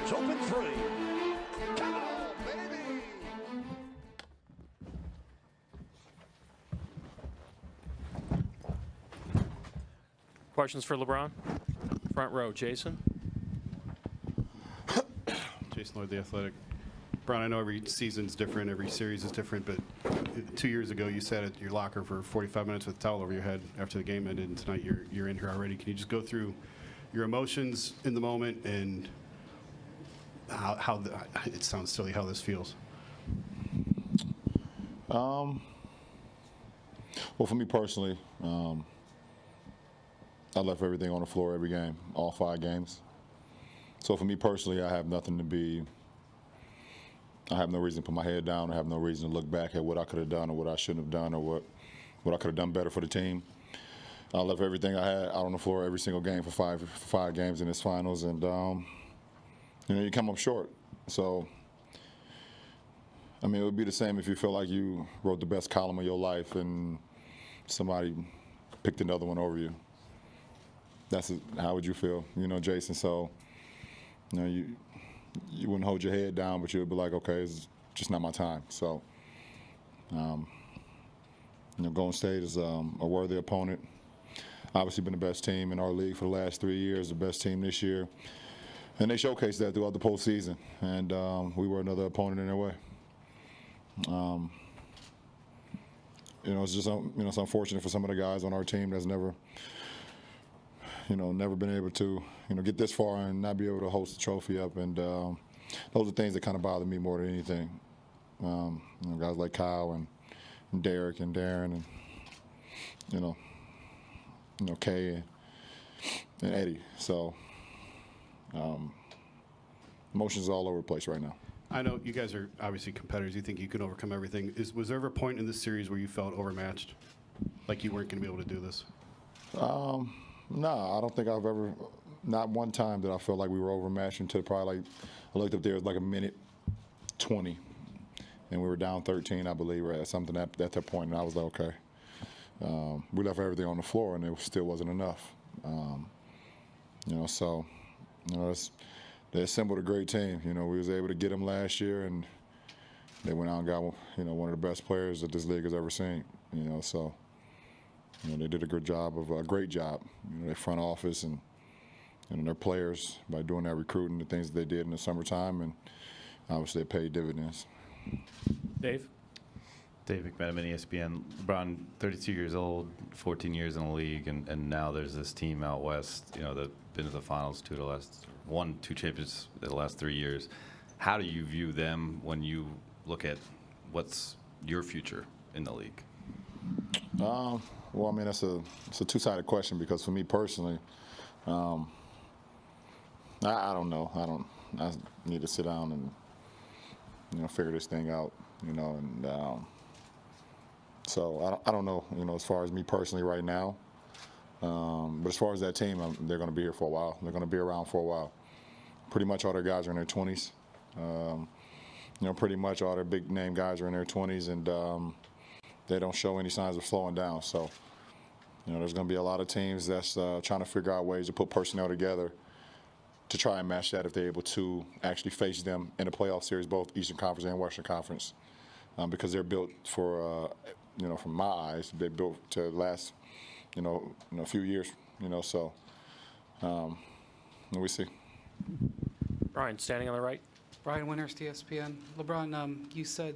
It's open three. Come on, baby! Questions for LeBron? Front row, Jason. Jason Lloyd, The Athletic. Brown, I know every season's different, every series is different, but 2 years ago you sat at your locker for 45 minutes with a towel over your head after the game ended, and tonight you're in here already. Can you just go through your emotions in the moment and it sounds silly how this feels? Well, for me personally, I left everything on the floor every game, all 5 games. So for me personally, I have no reason to put my head down. I have no reason to look back at what I could have done or what I shouldn't have done or what I could have done better for the team. I left everything I had out on the floor every single game for five games in this finals, and you come up short. So, I mean, it would be the same if you feel like you wrote the best column of your life and somebody picked another one over you. How would you feel, Jason? So, you wouldn't hold your head down, but you would be like, okay, it's just not my time. So, Golden State is a worthy opponent. Obviously been the best team in our league for the last 3 years, the best team this year. And they showcased that throughout the postseason. And we were another opponent in their way. It's just, it's unfortunate for some of the guys on our team that's never been able to, get this far and not be able to host the trophy up. And those are things that kind of bother me more than anything. Guys like Kyle and Derek and Darren and, Kay and Eddie. So emotions all over the place right now. I know you guys are obviously competitors. You think you can overcome everything. Was there ever a point in this series where you felt overmatched, like you weren't going to be able to do this? No, I don't think I've ever, not one time that I felt like we were overmatched until probably I looked up there, it was like a minute 20, and we were down 13, I believe, or something at that point, and I was like, okay. We left everything on the floor, and it still wasn't enough. They assembled a great team. We was able to get them last year, and they went out and got one of the best players that this league has ever seen. They did a great job. Their front office and their players by doing that recruiting, the things that they did in the summertime, and obviously it paid dividends. Dave? Dave McMenamin, ESPN. LeBron, 32 years old, 14 years in the league, and now there's this team out west, that been to the finals won 2 championships in the last 3 years. How do you view them when you look at what's your future in the league? Well, I mean, it's a two-sided question, because for me personally, I don't know. I need to sit down and figure this thing out, so I don't know, as far as me personally right now. But as far as that team, they're going to be here for a while. They're going to be around for a while. Pretty much all their guys are in their 20s. Pretty much all their big-name guys are in their 20s, and they don't show any signs of slowing down. So, there's going to be a lot of teams that's trying to figure out ways to put personnel together to try and match that if they're able to actually face them in a playoff series, both Eastern Conference and Western Conference, because they're built for, from my eyes, they're built to last, a few years, so we see. Brian, standing on the right. Brian Winters, ESPN. LeBron, you said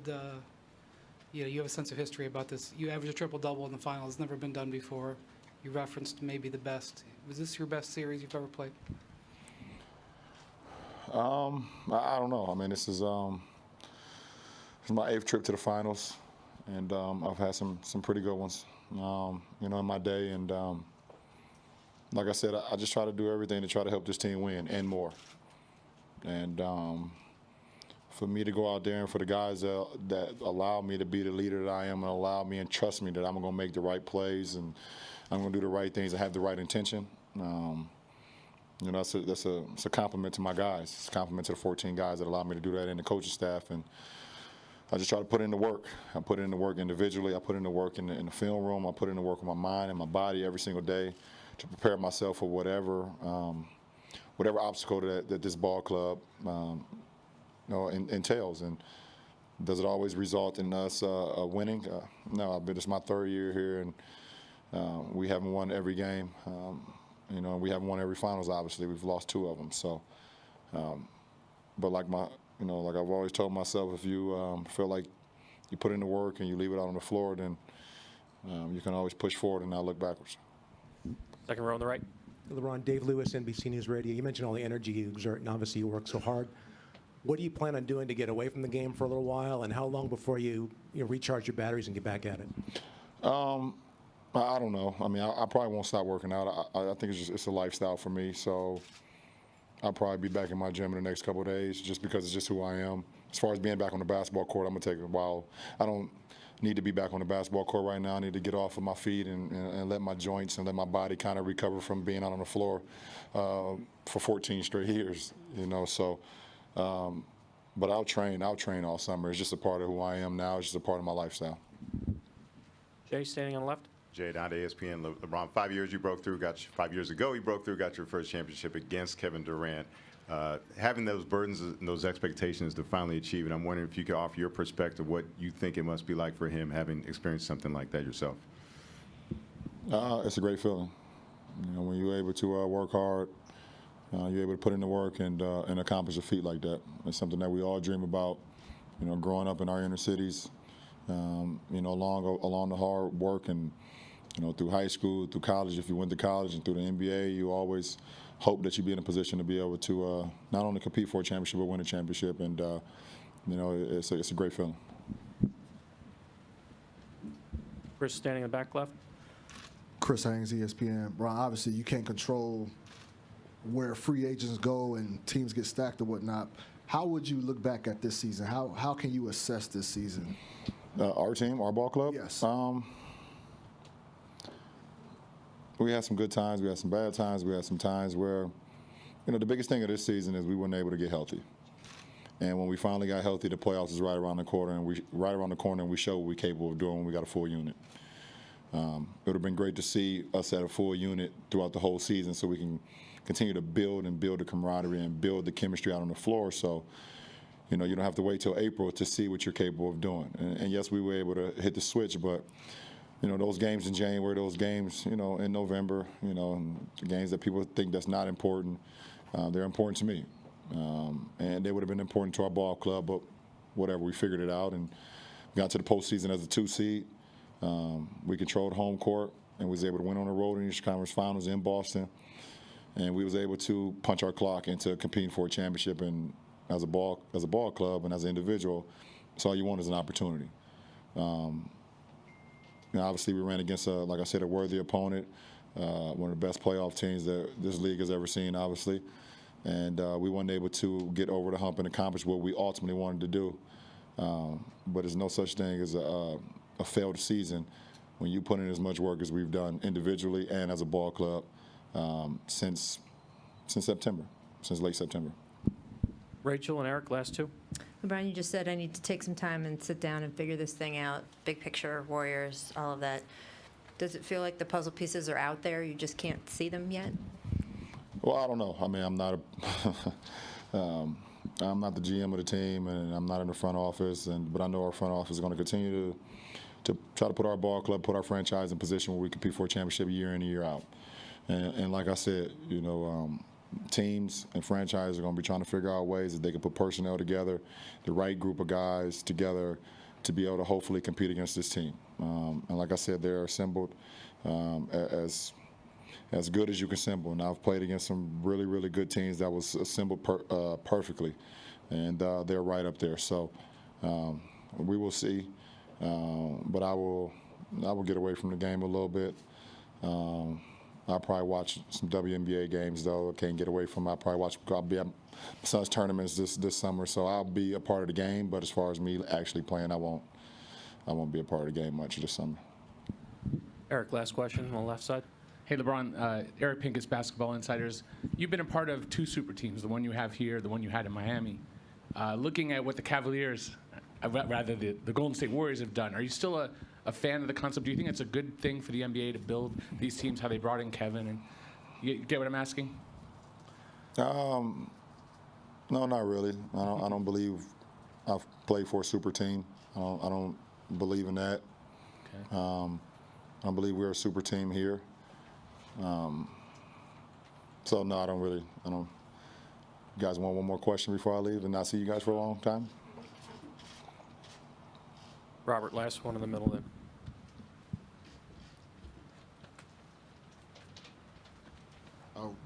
you have a sense of history about this. You averaged a triple-double in the finals. It's never been done before. You referenced maybe the best. Was this your best series you've ever played? I don't know. I mean, this is my 8th trip to the finals, and I've had some pretty good ones, in my day. And like I said, I just try to do everything to try to help this team win and more. And for me to go out there and for the guys that allow me to be the leader that I am and allow me and trust me that I'm going to make the right plays and I'm going to do the right things and have the right intention, that's a compliment to my guys. It's a compliment to the 14 guys that allow me to do that, and the coaching staff. And I just try to put in the work. I put in the work individually. I put in the work in the film room. I put in the work with my mind and my body every single day to prepare myself for whatever whatever obstacle that this ball club entails. And does it always result in us winning? No, it's my third year here, and we haven't won every game. We haven't won every finals. Obviously, we've lost 2 of them. So, but like like I've always told myself, if you feel like you put in the work and you leave it out on the floor, then you can always push forward and not look backwards. Second row on the right. LeBron, Dave Lewis, NBC News Radio. You mentioned all the energy you exert, and obviously you work so hard. What do you plan on doing to get away from the game for a little while, and how long before you recharge your batteries and get back at it? I don't know. I mean, I probably won't stop working out. I think it's a lifestyle for me, so I'll probably be back in my gym in the next couple of days just because it's just who I am. As far as being back on the basketball court, I'm going to take a while. I don't need to be back on the basketball court right now. I need to get off of my feet and let my joints and let my body kind of recover from being out on the floor for 14 straight years, so. But I'll train all summer. It's just a part of who I am now. It's just a part of my lifestyle. Jay, standing on the left. Jay, down to ESPN. LeBron, 5 years you broke through. 5 years ago you broke through, got your first championship against Kevin Durant. Having those burdens and those expectations to finally achieve it, I'm wondering if you could offer your perspective, what you think it must be like for him having experienced something like that yourself. It's a great feeling. When you're able to work hard, you're able to put in the work and accomplish a feat like that. It's something that we all dream about, growing up in our inner cities, along the hard work and, through high school, through college. If you went to college and through the NBA, you always hope that you'd be in a position to be able to not only compete for a championship but win a championship. And, it's a great feeling. Chris, standing in the back left. Chris Haynes, ESPN. Brian, obviously you can't control where free agents go and teams get stacked or whatnot. How would you look back at this season? How can you assess this season? Our team, our ball club? Yes. We had some good times. We had some bad times. We had some times where, the biggest thing of this season is we weren't able to get healthy. And when we finally got healthy, the playoffs is right around the corner, and we showed what we're capable of doing when we got a full unit. It would have been great to see us at a full unit throughout the whole season so we can continue to build the camaraderie and build the chemistry out on the floor. So, you don't have to wait till April to see what you're capable of doing. And yes, we were able to hit the switch, but, those games in January, those games, in November, and the games that people think that's not important, they're important to me. And they would have been important to our ball club, but whatever, we figured it out and got to the postseason as a 2 seed. We controlled home court and was able to win on the road in the Eastern Conference Finals in Boston. And we was able to punch our clock into competing for a championship. And as a ball club and as an individual, that's all you want is an opportunity. Obviously, we ran against, like I said, a worthy opponent, one of the best playoff teams that this league has ever seen, obviously. And we weren't able to get over the hump and accomplish what we ultimately wanted to do. But there's no such thing as a failed season when you put in as much work as we've done individually and as a ball club since September, since late September. Rachel and Eric, last two. Brian, you just said I need to take some time and sit down and figure this thing out, big picture, Warriors, all of that. Does it feel like the puzzle pieces are out there, you just can't see them yet? Well, I don't know. I mean, I'm not the GM of the team, and I'm not in the front office, but I know our front office is going to continue to try to put our ball club, put our franchise in position where we compete for a championship year in and year out. And like I said, teams and franchises are going to be trying to figure out ways that they can put personnel together, the right group of guys together to be able to hopefully compete against this team. And like I said, they're assembled as good as you can assemble. And I've played against some really, really good teams that was assembled perfectly, and they're right up there. So we will see, but I will get away from the game a little bit. I'll probably watch some WNBA games, though. I can't get away from it. I'll be at my son's tournaments this summer, so I'll be a part of the game. But as far as me actually playing, I won't be a part of the game much this summer. Eric, last question on the left side. Hey, LeBron, Eric Pincus, Basketball Insiders. You've been a part of 2 super teams, the one you have here, the one you had in Miami. Looking at what the Cavaliers, rather the Golden State Warriors have done, are you still a fan of the concept? Do you think it's a good thing for the NBA to build these teams, how they brought in Kevin? And you get what I'm asking? No, not really. I don't believe I've played for a super team. I don't believe in that. Okay. I believe we're a super team here. So no, I don't. You guys want one more question before I leave and not see you guys for a long time? Robert, last one in the middle then.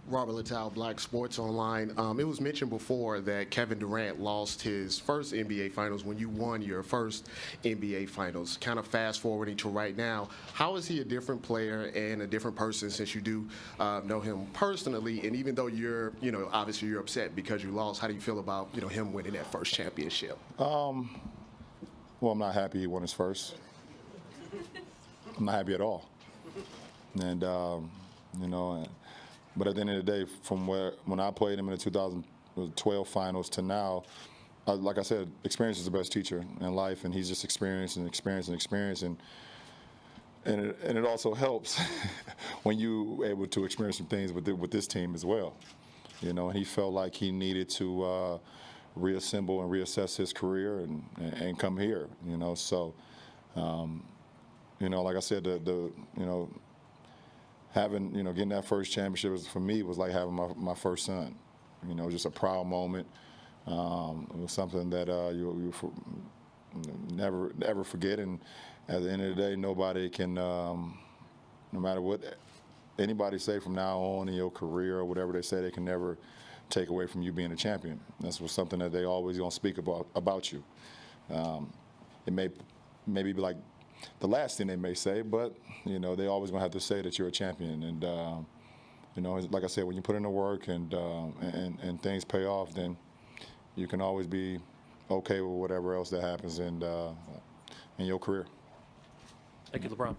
Robert Littell, Black Sports Online. It was mentioned before that Kevin Durant lost his first NBA Finals when you won your first NBA Finals. Kind of fast forwarding to right now, how is he a different player and a different person since you do know him personally? And even though you're, obviously you're upset because you lost, how do you feel about, him winning that first championship? Well, I'm not happy he won his first. I'm not happy at all. And but at the end of the day, from when I played him in the 2012 finals to now, like I said, experience is the best teacher in life, and he's just experienced and experienced and experienced, and it also helps when you able to experience some things with this team as well. And he felt like he needed to reassemble and reassess his career and come here. So like I said, having, getting that first championship for me was like having my first son. It was just a proud moment. It was something that you never forget. And at the end of the day, nobody can, no matter what anybody say from now on in your career or whatever they say, they can never take away from you being a champion. That's something that they always gonna speak about you. It may maybe be like the last thing they may say, but they always gonna have to say that you're a champion. And like I said, when you put in the work and things pay off, then you can always be okay with whatever else that happens in your career. Thank you, LeBron.